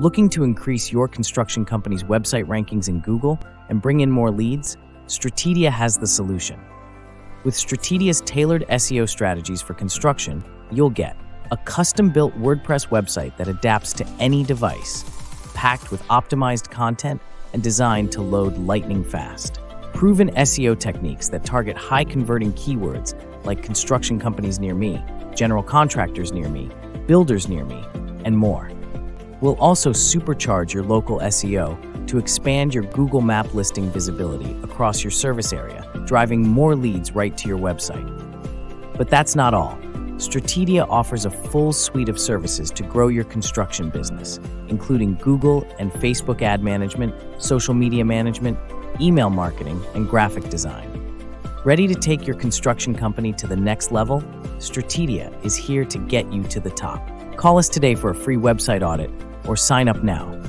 Looking to increase your construction company's website rankings in Google and bring in more leads? Stratedia has the solution. With Stratedia's tailored SEO strategies for construction, you'll get a custom-built WordPress website that adapts to any device, packed with optimized content and designed to load lightning fast. Proven SEO techniques that target high-converting keywords like construction companies near me, general contractors near me, builders near me, and more. We'll also supercharge your local SEO to expand your Google Map listing visibility across your service area, driving more leads right to your website. But that's not all. Stratedia offers a full suite of services to grow your construction business, including Google and Facebook ad management, social media management, email marketing, and graphic design. Ready to take your construction company to the next level? Stratedia is here to get you to the top. Call us today for a free website audit or sign up now.